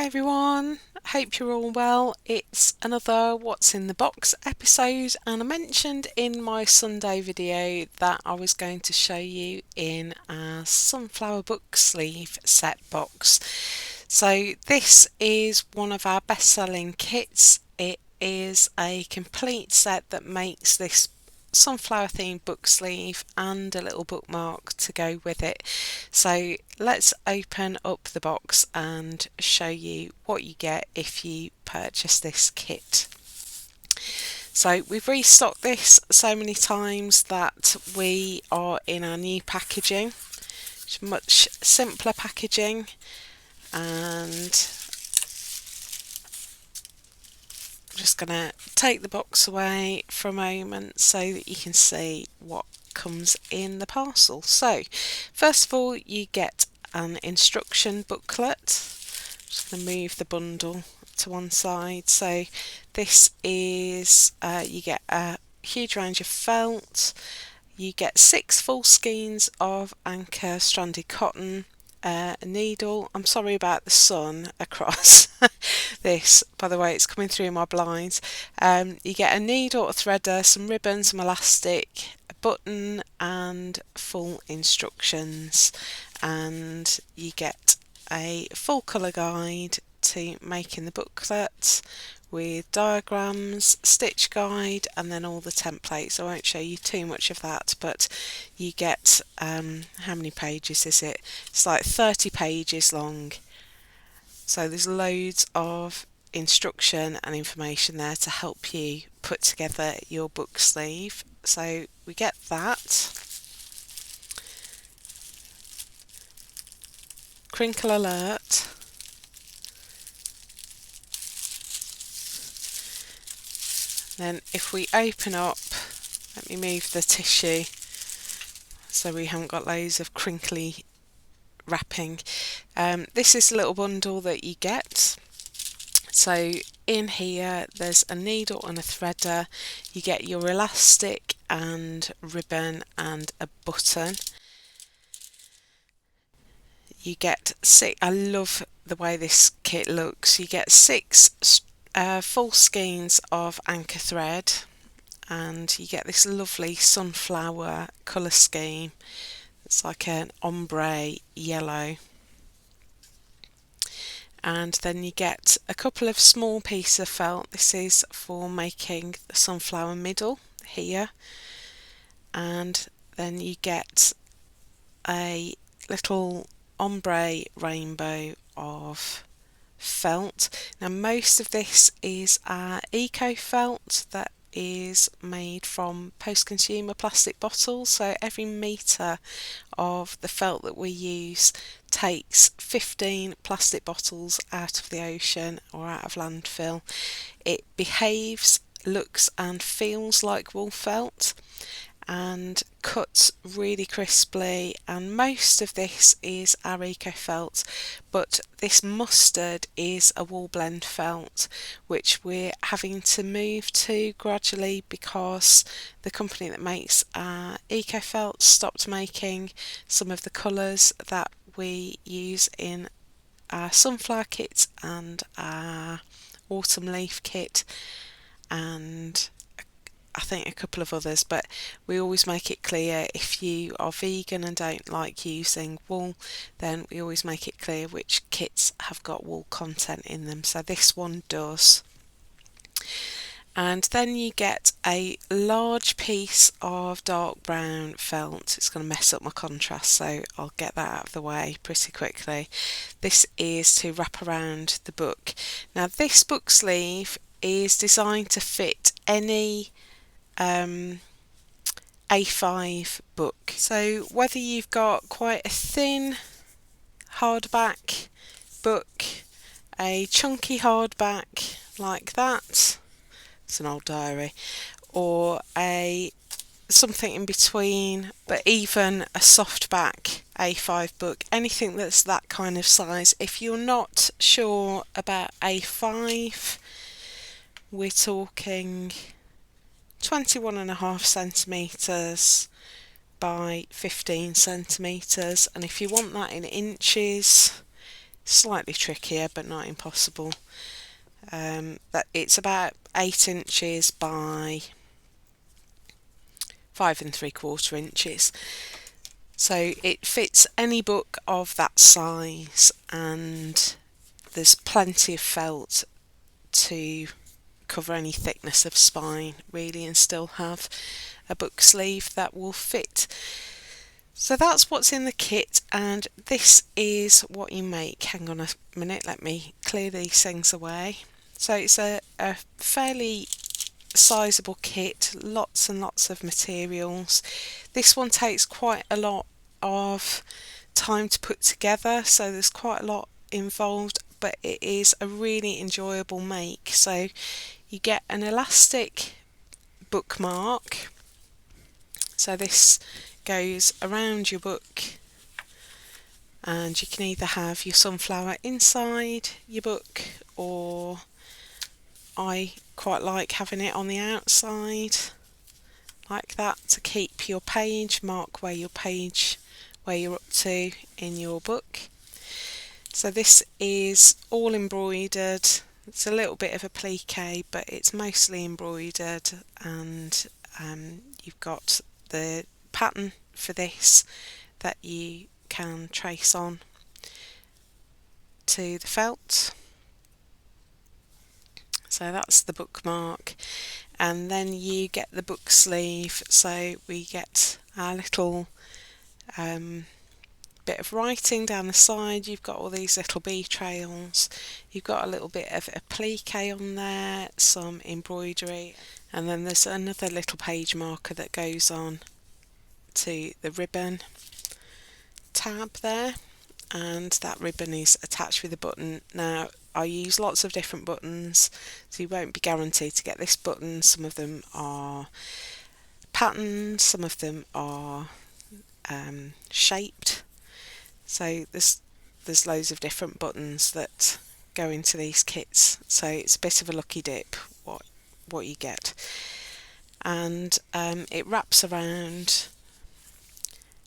Hi everyone, hope you're all well. It's another What's in the Box episode, and I mentioned in my Sunday video that I was going to show you in a sunflower book sleeve set box. So this is one of our best-selling kits. It is a complete set that makes this sunflower themed book sleeve and a little bookmark to go with it. So let's open up the box and show you what you get if you purchase this kit. So we've restocked this so many times that we are in our new packaging. It's much simpler packaging, and I'm just going to take the box away for a moment so that you can see what comes in the parcel. So first of all, you get an instruction booklet. I'm just going to move the bundle to one side. So this is you get a huge range of felt. You get 6 full skeins of anchor stranded cotton, a needle. I'm sorry about the sun across this, by the way, it's coming through my blinds. You get a needle, a threader, some ribbon, some elastic, a button and full instructions, and you get a full colour guide to making the booklet with diagrams, stitch guide, and then all the templates. I won't show you too much of that, but you get how many pages is it? It's like 30 pages long. So there's loads of instruction and information there to help you put together your book sleeve. So we get that. Crinkle alert. Then if we open up, let me move the tissue so we haven't got loads of crinkly wrapping. This is a little bundle that you get. So in here there's a needle and a threader. You get your elastic and ribbon and a button. You get 6, I love the way this kit looks. You get 6 full skeins of anchor thread, and you get this lovely sunflower colour scheme. It's like an ombre yellow. And then you get a couple of small pieces of felt. This is for making the sunflower middle here, and then you get a little ombre rainbow of felt. Now most of this is our eco felt that is made from post-consumer plastic bottles, so every metre of the felt that we use takes 15 plastic bottles out of the ocean or out of landfill. It behaves, looks and feels like wool felt and cuts really crisply, and most of this is our eco felt, but this mustard is a wool blend felt which we're having to move to gradually because the company that makes our eco felt stopped making some of the colours that we use in our sunflower kit and our autumn leaf kit, and I think a couple of others, but we always make it clear if you are vegan and don't like using wool, then we always make it clear which kits have got wool content in them. So this one does. And then you get a large piece of dark brown felt. It's going to mess up my contrast, so I'll get that out of the way pretty quickly. This is to wrap around the book. Now this book sleeve is designed to fit any A5 book. So whether you've got quite a thin hardback book, a chunky hardback like that, it's an old diary, or something in between, but even a softback A5 book, anything that's that kind of size. If you're not sure about A5, we're talking 21.5 centimetres by 15 centimetres, and if you want that in inches, slightly trickier but not impossible. That it's about 8 inches by 5 3/4 inches, so it fits any book of that size, and there's plenty of felt to cover any thickness of spine really, and still have a book sleeve that will fit. So that's what's in the kit, and this is what you make. Hang on a minute, let me clear these things away. So it's a fairly sizable kit, lots and lots of materials. This one takes quite a lot of time to put together, so there's quite a lot involved, but it is a really enjoyable make. So you get an elastic bookmark, so this goes around your book, and you can either have your sunflower inside your book, or I quite like having it on the outside like that to keep your page, mark where you're up to in your book. So this is all embroidered. It's a little bit of a plique, but it's mostly embroidered, and you've got the pattern for this that you can trace on to the felt. So that's the bookmark, and then you get the book sleeve. So we get our little bit of writing down the side. You've got all these little bee trails, you've got a little bit of a plique on there, some embroidery, and then there's another little page marker that goes on to the ribbon tab there, and that ribbon is attached with a button. Now I use lots of different buttons, so you won't be guaranteed to get this button. Some of them are patterned, some of them are shaped, so there's loads of different buttons that go into these kits, so it's a bit of a lucky dip what you get. And it wraps around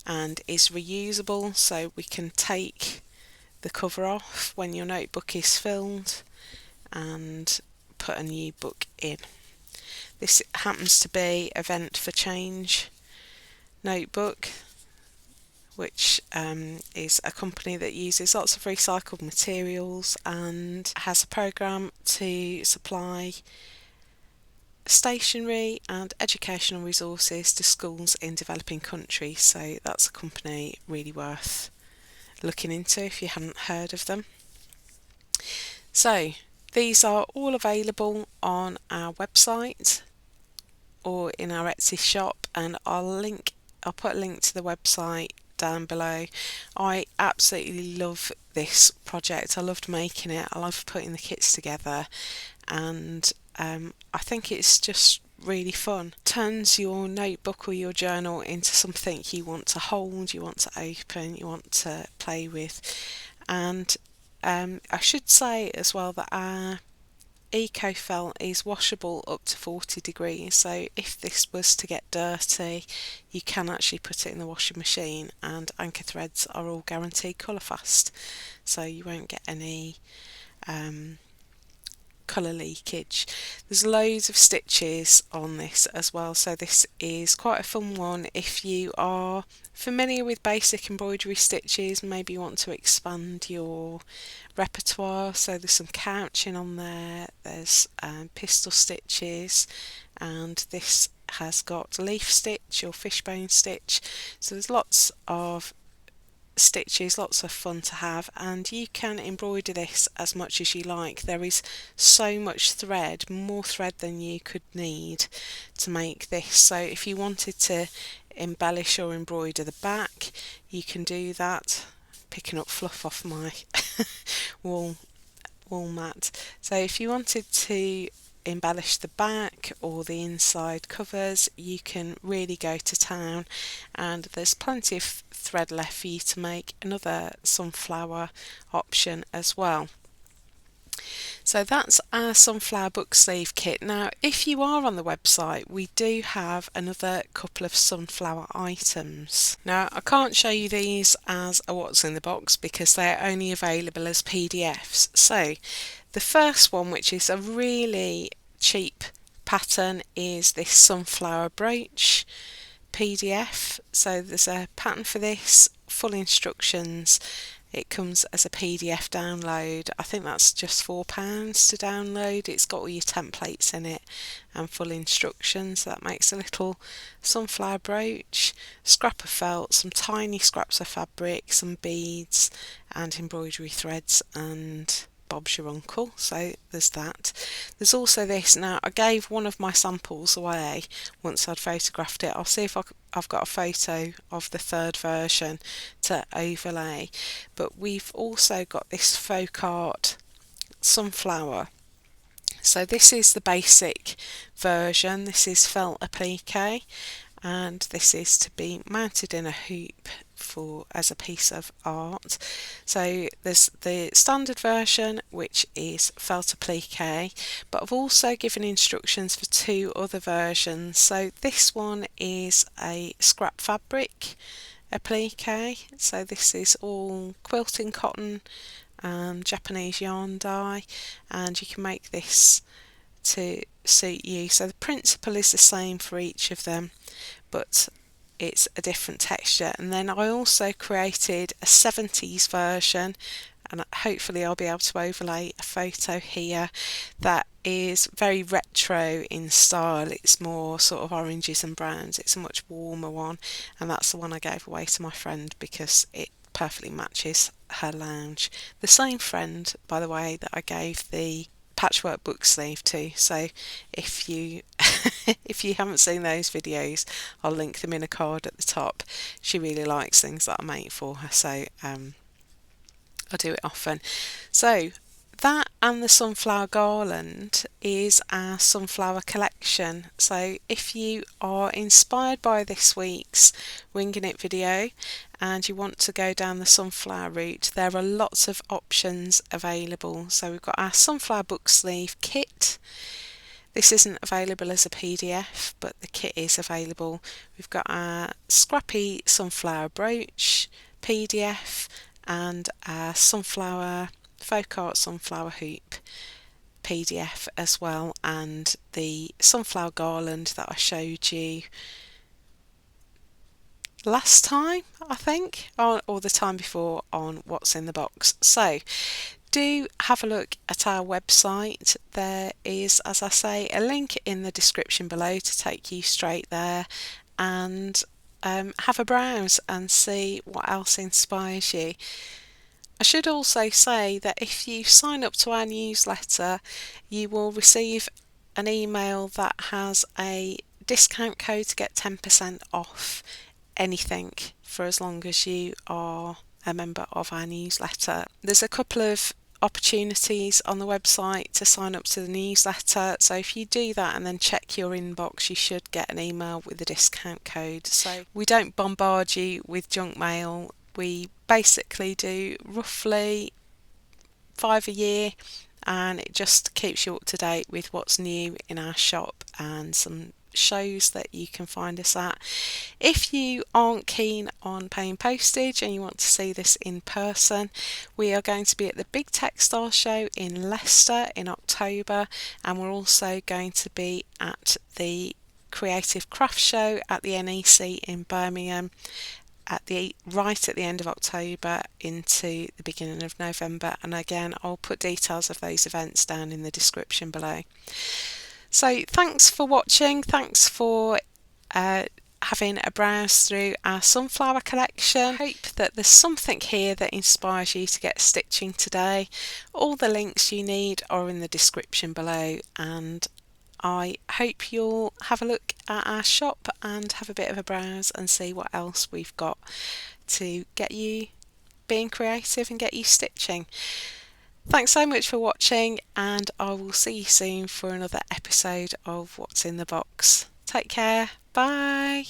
and is reusable, so we can take the cover off when your notebook is filled and put a new book in. This happens to be Event for Change notebook, which is a company that uses lots of recycled materials and has a programme to supply stationery and educational resources to schools in developing countries. So that's a company really worth looking into if you hadn't heard of them. So these are all available on our website or in our Etsy shop, and I'll put a link to the website down below. I absolutely love this project. I loved making it, I love putting the kits together, and I think it's just really fun. Turns your notebook or your journal into something you want to hold, you want to open, you want to play with. And I should say as well that our eco felt is washable up to 40 degrees, so if this was to get dirty you can actually put it in the washing machine, and anchor threads are all guaranteed colour fast, so you won't get any colour leakage. There's loads of stitches on this as well, so this is quite a fun one if you are familiar with basic embroidery stitches, maybe you want to expand your repertoire. So there's some couching on there, there's pistol stitches, and this has got leaf stitch or fishbone stitch, so there's lots of stitches, lots of fun to have, and you can embroider this as much as you like. There is so much thread, more thread than you could need to make this, so if you wanted to embellish or embroider the back you can do that. Picking up fluff off my wall mat. So if you wanted to embellish the back or the inside covers, you can really go to town, and there's plenty of thread left for you to make another sunflower option as well. So that's our sunflower book sleeve kit. Now, if you are on the website, we do have another couple of sunflower items. Now, I can't show you these as a what's in the box because they're only available as PDFs. So, the first one, which is a really cheap pattern, is this sunflower brooch PDF. So there's a pattern for this, full instructions. It comes as a PDF download. I think that's just £4 to download. It's got all your templates in it and full instructions. That makes a little sunflower brooch, scrap of felt, some tiny scraps of fabric, some beads and embroidery threads, and Bob's your uncle. So there's that. There's also this. Now, I gave one of my samples away once I'd photographed it. I'll see if I've got a photo of the third version to overlay. But we've also got this folk art sunflower. So this is the basic version. This is felt applique, and this is to be mounted in a hoop as a piece of art. So there's the standard version, which is felt applique, but I've also given instructions for two other versions. So this one is a scrap fabric applique, so this is all quilting cotton and Japanese yarn dye, and you can make this to suit you. So the principle is the same for each of them, but it's a different texture. And then I also created a 70s version, and hopefully I'll be able to overlay a photo here, that is very retro in style. It's more sort of oranges and browns. It's a much warmer one, and that's the one I gave away to my friend because it perfectly matches her lounge. The same friend, by the way, that I gave the patchwork book sleeve to. So if you if you haven't seen those videos, I'll link them in a card at the top. She really likes things that I make for her, so I do it often. So that and the sunflower garland is our sunflower collection. So if you are inspired by this week's Winging It video and you want to go down the sunflower route, there are lots of options available. So we've got our sunflower book sleeve kit. This isn't available as a PDF, but the kit is available. We've got our scrappy sunflower brooch PDF and our sunflower folk art sunflower hoop PDF as well, and the sunflower garland that I showed you last time, I think, or the time before on What's in the Box. So do have a look at our website. There is, as I say, a link in the description below to take you straight there, and have a browse and see what else inspires you. I should also say that if you sign up to our newsletter, you will receive an email that has a discount code to get 10% off anything for as long as you are a member of our newsletter. There's a couple of opportunities on the website to sign up to the newsletter, so if you do that and then check your inbox, you should get an email with the discount code. So we don't bombard you with junk mail. We basically do roughly 5 a year, and it just keeps you up to date with what's new in our shop and some shows that you can find us at. If you aren't keen on paying postage and you want to see this in person, we are going to be at the Big Textile Show in Leicester in October, and we're also going to be at the Creative Craft Show at the NEC in Birmingham right at the end of October into the beginning of November, and again I'll put details of those events down in the description below. So thanks for watching, thanks for having a browse through our sunflower collection. I hope that there's something here that inspires you to get stitching today. All the links you need are in the description below, and I hope you'll have a look at our shop and have a bit of a browse and see what else we've got to get you being creative and get you stitching. Thanks so much for watching, and I will see you soon for another episode of What's in the Box. Take care, bye!